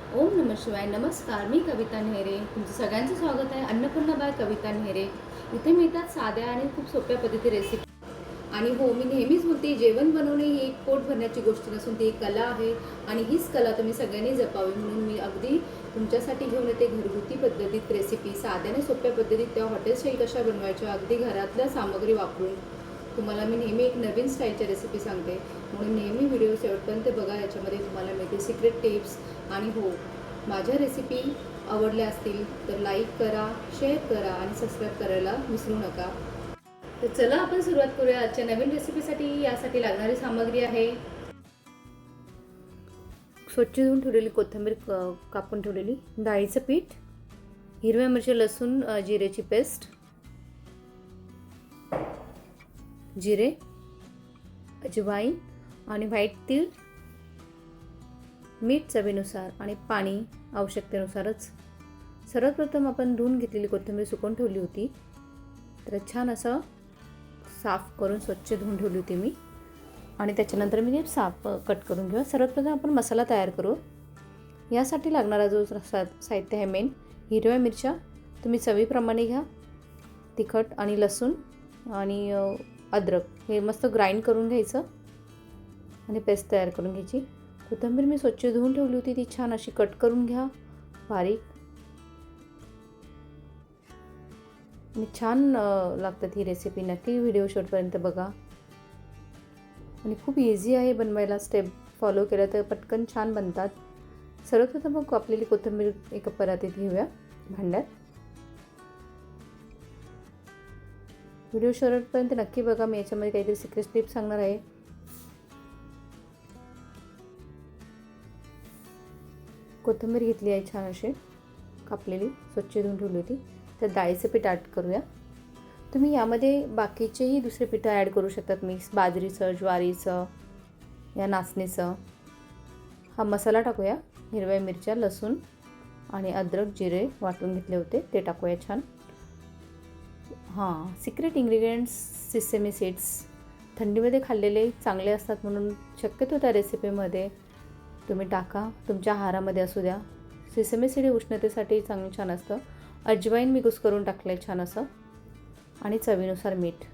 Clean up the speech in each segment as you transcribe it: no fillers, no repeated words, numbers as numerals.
ओम नमः शिवाय. नमस्कार, मी कविता नेहरे. तुमचं सगळ्यांचं स्वागत आहे अन्नपूर्णा बाय कविता नेहरे. इथे मिळतात साध्या आणि खूप सोप्या पद्धती रेसिपी. आणि हो, मी नेहमीच बोलते, जेवण बनवणे ही एक पोट भरण्याची गोष्ट नसून ती एक कला आहे. आणि हीच कला तुम्ही सगळ्यांनी जपावी म्हणून मी अगदी तुमच्यासाठी घेऊन येते घरगुती पद्धतीत रेसिपी, साध्या आणि सोप्या पद्धतीत, त्या हॉटेल स्टाईल कशा बनवायच्या अगदी घरातल्या सामग्री वापरून. तुम्हाला मी नेहमी एक नवीन स्टाईलच्या रेसिपी सांगते, म्हणून नेहमी व्हिडिओ शेवटपर्यंत बघा. याच्यामध्ये तुम्हाला मिळते सिक्रेट टिप्स. आणि हो, माझ्या रेसिपी आवडल्या असतील तर लाईक करा, शेअर करा आणि सबस्क्राईब करायला विसरू नका. तर चला आपण सुरुवात करूया आजच्या नवीन रेसिपीसाठी. यासाठी लागणारी सामग्री आहे स्वच्छ धुवून ठेवलेली कोथिंबीर, कापून ठेवलेली डाळीचं पीठ, हिरव्या मिरची, लसूण, जिरेची पेस्ट, जिरे, अजवाईन आणि व्हाईट तीळ, मीठ चवीनुसार आणि पाणी आवश्यकतेनुसारच. सर्वप्रथम आपण धुवून घेतलेली कोथिंबीर सुकवून ठेवली होती, तर छान असं साफ करून स्वच्छ धुवून ठेवली होती मी. आणि त्याच्यानंतर मी साफ कट करून घेऊ. सर्वप्रथम आपण मसाला तयार करू. यासाठी लागणारा जो साहित्य आहे मेन, हिरव्या मिरच्या तुम्ही चवीप्रमाणे घ्या, तिखट आणि लसूण आणि अद्रक हे मस्त ग्राइंड करून घ्यायचं आणि पेस्ट तयार करून घ्यायची. कोथिंबीर मी स्वच्छ धुवून ठेवली होती, ती छान अशी कट करून घ्या बारीक. आणि छान लागतात ही रेसिपी, नक्की व्हिडिओ शेवटपर्यंत बघा. आणि खूप इझी आहे बनवायला, स्टेप फॉलो केलं तर पटकन छान बनतात. सर्वप्रथम मग कापलेली कोथिंबीर एका परातीत घेऊया, भांड्यात. व्हिडिओ शेवटपर्यंत नक्की बघा, मी याच्यामध्ये काहीतरी सिक्रेट टिप्स सांगणार आहे. कोथिंबीर घेतली आहे छान अशी कापलेली, स्वच्छ धुवून ठेवली होती. तर डाळीचं पीठ ॲड करूया. तुम्ही यामध्ये बाकीचेही दुसरे पिठं ॲड करू शकतात, मिक्स बाजरीचं, ज्वारीचं या नाचणीचं. हा मसाला टाकूया. हिरव्या मिरच्या, लसूण आणि अद्रक, जिरे वाटून घेतले होते ते टाकूया छान. Secret ingredients sesame seeds. थंडीमध्ये खाल्लेले चांगले असतात म्हणून शक्यतो त्या रेसिपीमध्ये तुम्ही टाका, तुमच्या आहारामध्ये असू द्या. सिसेमी सीड हे उष्णतेसाठी चांगलं छान असतं. अजवाईन मी करून टाकलं आहे छान असं. आणि चवीनुसार मीठ.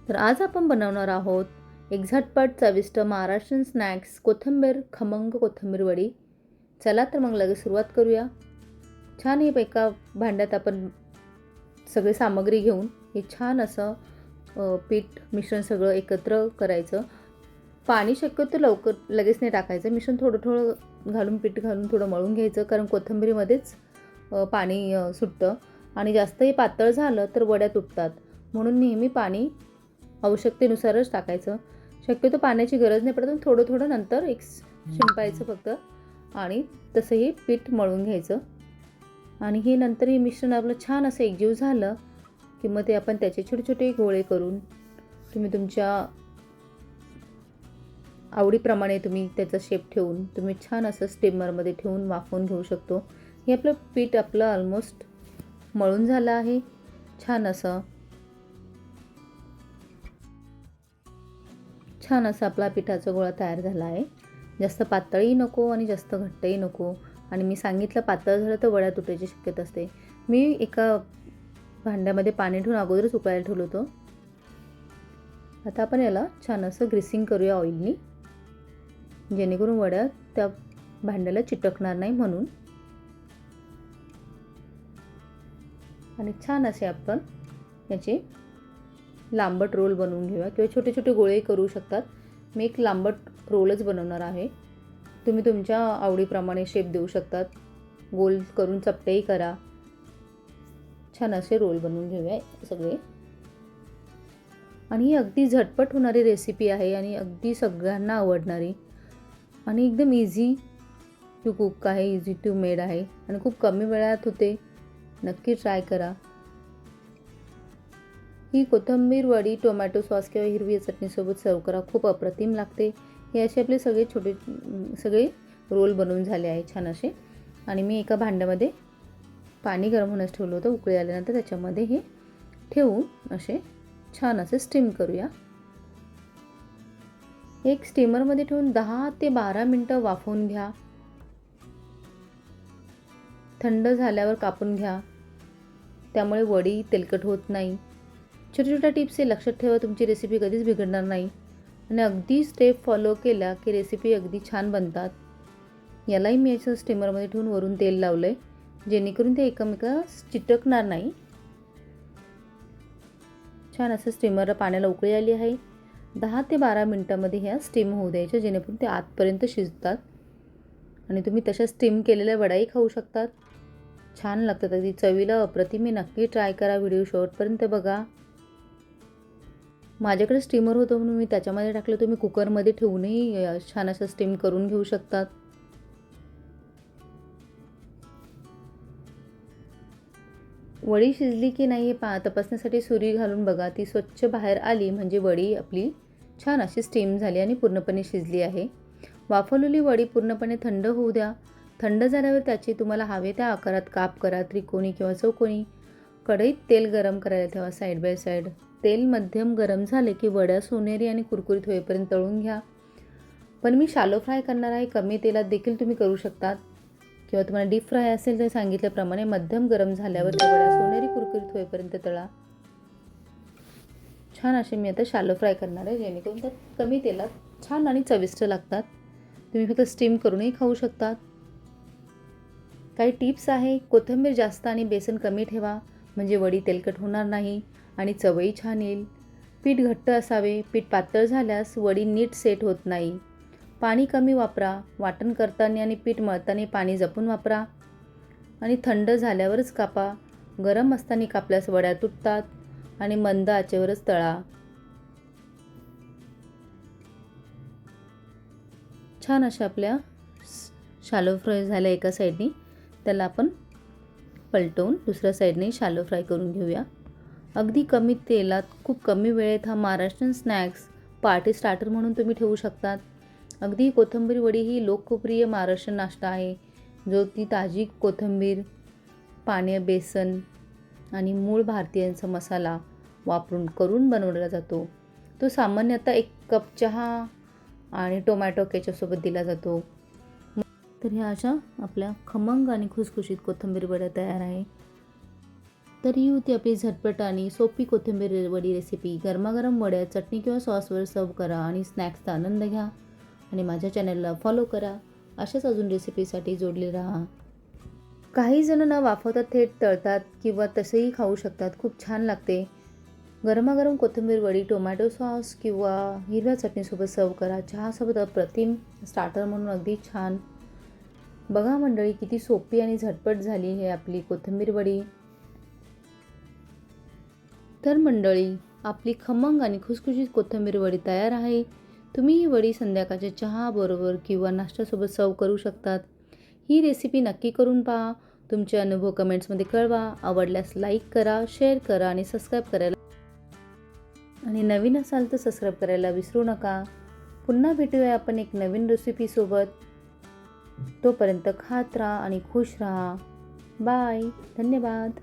तर आज आपण बनवणार आहोत एक झटपट चविष्ट महाराष्ट्रीयन स्नॅक्स, कोथिंबीर खमंग कोथिंबीर वडी. चला तर मग लगेच सुरुवात करूया. छान हे एका भांड्यात आपण सगळी सामग्री घेऊन हे छान असं पीठ मिश्रण सगळं एकत्र करायचं. पाणी शक्यतो लगेच नाही टाकायचं, मिश्रण थोडं थोडं घालून पीठ घालून थोडं मळून घ्यायचं, कारण कोथिंबीरीमध्येच पाणी सुटतं. आणि जास्तही पातळ झालं तर वड्या तुटतात, म्हणून नेहमी पाणी आवश्यकतेनुसारच टाकायचं. शक्यतो पाण्याची गरज नाही पडत, थोडं थोडं नंतर एक शिंपायचं फक्त. आणि तसंही पीठ मळून घ्यायचं. आणि हे नंतर हे मिश्रण आपलं छान असं एकजीव झालं की मग ते आपण त्याचे छोटे छोटे गोळे करून तुम्ही तुमच्या आवडीप्रमाणे तुम्ही त्याचा शेप ठेवून तुम्ही छान असं स्टीमरमध्ये ठेवून वाफवून घेऊ शकतो. हे आपलं पीठ आपलं ऑलमोस्ट मळून झालं आहे छान असं. छान असा आपला पिठाचा गोळा तयार झाला आहे. जास्त पातळही नको आणि जास्त घट्टही नको. आणि मी सांगितलं पातळ झालं तर वड्या तुटायची शक्यता असते. मी एका भांड्यामध्ये पाणी ठेवून अगोदरच उकळायला ठेवलं होतं. आता आपण याला छान असं ग्रीसिंग करूया ऑइलनी, जेणेकरून वड्या त्या भांड्याला चिटकणार नाही म्हणून. आणि छान असे आपण याचे लांबट रोल बनवून घेऊया, किंवा छोटे छोटे गोळे करू शकतात. मी एक लांबट रोलच बनवणार आहे. तुम्ही तुमच्या आवडीप्रमाणे शेप देऊ शकतात, गोल करून चपटेही करा. छान असे रोल बनवून घेऊया सगळे. आणि ही अगदी झटपट होणारी रेसिपी आहे आणि अगदी सगळ्यांना आवडणारी आणि एकदम इझी टू कुक आहे, इझी टू मेड आहे आणि खूप कमी वेळात होते. नक्की ट्राय करा. ही कोथिंबीर वडी टोमॅटो सॉस किंवा हिरवी चटणीसोबत सर्व करा, खूप अप्रतिम लागते. हे असे आपले सगळे रोल बनवून झाले आहे छान असे. आणि मी एका भांड्यामध्ये पाणी गरम होण्यास ठेवलं होतं. उकळी आल्यानंतर त्याच्यामध्ये हे ठेवून असे छान असे स्टीम करूया. एक स्टीमरमध्ये ठेवून 10 ते 12 मिनटं वाफवून घ्या. थंड झाल्यावर कापून घ्या, त्यामुळे वडी तेलकट होत नाही. छोट्या छोट्या टिप्स हे लक्षात ठेवा, तुमची रेसिपी कधीच बिघडणार नाही आणि अगदी स्टेप फॉलो केल्या की रेसिपी अगदी छान बनतात. यालाही मी असं स्टीमरमध्ये ठेवून वरून तेल लावलं आहे, जेणेकरून ते एकमेकास चिटकणार नाही. छान असं स्टीमरला पाण्याला उकळी आली आहे. 10 ते 12 मिनटामध्ये ह्या स्टीम होऊ द्यायच्या, जेणेकरून ते आतपर्यंत शिजतात आणि तुम्ही तशा स्टीम केलेल्या वड्याही खाऊ शकतात. छान लागतात, अगदी चवीला अप्रतिम. नक्की ट्राय करा, व्हिडिओ शेवटपर्यंत बघा. माझ्याकडे स्टीमर होतं म्हणून मी त्याच्यामध्ये टाकलं. तुम्ही कुकरमध्ये ठेवूनही छान असं स्टीम करून घेऊ शकतात. वडी शिजली की नाही हे तपासण्यासाठी सुरी घालून बघा. ती स्वच्छ बाहेर आली म्हणजे वडी आपली छान अशी स्टीम झाली आणि पूर्णपणे शिजली आहे. वाफवलेली वडी पूर्णपणे थंड होऊ द्या. थंड झाल्यावर त्याची तुम्हाला हवे त्या आकारात काप करा, त्रिकोणी किंवा चौकोनी. कढईत तेल गरम करायला ठेवा साईड बाय साईड. तेल मध्यम गरम झाले की वड्या सोनेरी आणि कुरकुरीत होईपर्यंत तळून घ्या. पण मी शालो फ्राय करणार आहे, कमी तेलात देखील तुम्ही करू शकतात किंवा तुम्हाला डीप फ्राय असेल तर सांगितल्याप्रमाणे मध्यम गरम झाल्यावर त्या वड्या सोनेरी कुरकुरीत होईपर्यंत तळा. छान असे मी आता शालो फ्राय करणार आहे, जेणेकरून त्यात कमी तेलात छान आणि चविष्ट लागतात. तुम्ही फक्त स्टीम करूनही खाऊ शकतात. काही टिप्स आहे, कोथिंबीर जास्त आणि बेसन कमी ठेवा, म्हणजे वडी तेलकट होणार नाही आणि चवही छान येईल. पीठ घट्ट असावे, पीठ पातळ झाल्यास वडी नीट सेट होत नाही. पाणी कमी वापरा, वाटण करताना आणि पीठ मळताना पाणी जपून वापरा आणि थंड झाल्यावरच कापा. गरम असताना कापल्यास वड्या तुटतात आणि मंद आचेवरच तळा. छान अशा आपल्या शालो फ्राय झाल्या एका साईडनी, त्याला आपण पलटवून दुसऱ्या साईडने शालो फ्राय करून घेऊया. अगदी कमी तेलात खूप कमी वेळेत हा महाराष्ट्रीयन स्नॅक्स पार्टी स्टार्टर म्हणून तुम्ही ठेवू शकतात. अगदी कोथिंबीर वडी ही लोकप्रिय महाराष्ट्रीयन नाश्ता आहे, जो ती ताजी कोथिंबीर, पाणी, बेसन आणि मूळ भारतीयांचा मसाला वापरून बनवला जातो. तो सामान्यतः 1 कप चहा आणि टोमॅटो केचपसोबत दिला जातो. तर ह्या अशा आपल्या खमंग आणि खुसखुशीत कोथिंबीर वड्या तयार आहे. तर ही होती आपली झटपट आणि सोपी कोथिंबीर वडी रेसिपी. गरमागरम वड्या चटणी किंवा सॉसवर सर्व करा आणि स्नॅक्सचा आनंद घ्या आणि माझ्या चॅनलला फॉलो करा. अशाच अजून रेसिपीसाठी जोडले राहा. काही जण न वाफवता थेट तळतात किंवा तसेही खाऊ शकतात, खूप छान लागते. गरमागरम कोथिंबीर वडी टोमॅटो सॉस किंवा हिरव्या चटणीसोबत सर्व करा. चहासोबत अप्रतिम स्टार्टर म्हणून अगदी छान. बघा मंडळी, किती सोपी आणि झटपट झाली हे आपली कोथिंबीर वडी. तर मंडळी, आपली खमंग आणि खुसखुशीत कोथिंबीर वडी तयार आहे. तुम्ही ही वडी संध्याकाळच्या चहाबरोबर किंवा नाश्त्यासोबत सर्व करू शकतात. ही रेसिपी नक्की करून पहा. तुमचे अनुभव कमेंट्समध्ये कळवा. आवडल्यास लाईक करा, शेअर करा आणि सबस्क्राईब करायला आणि नवीन असाल तर सबस्क्राईब करायला विसरू नका. पुन्हा भेटूया आपण एक नवीन रेसिपीसोबत. तोपर्यंत खात राहा आणि खुश राहा. बाय. धन्यवाद.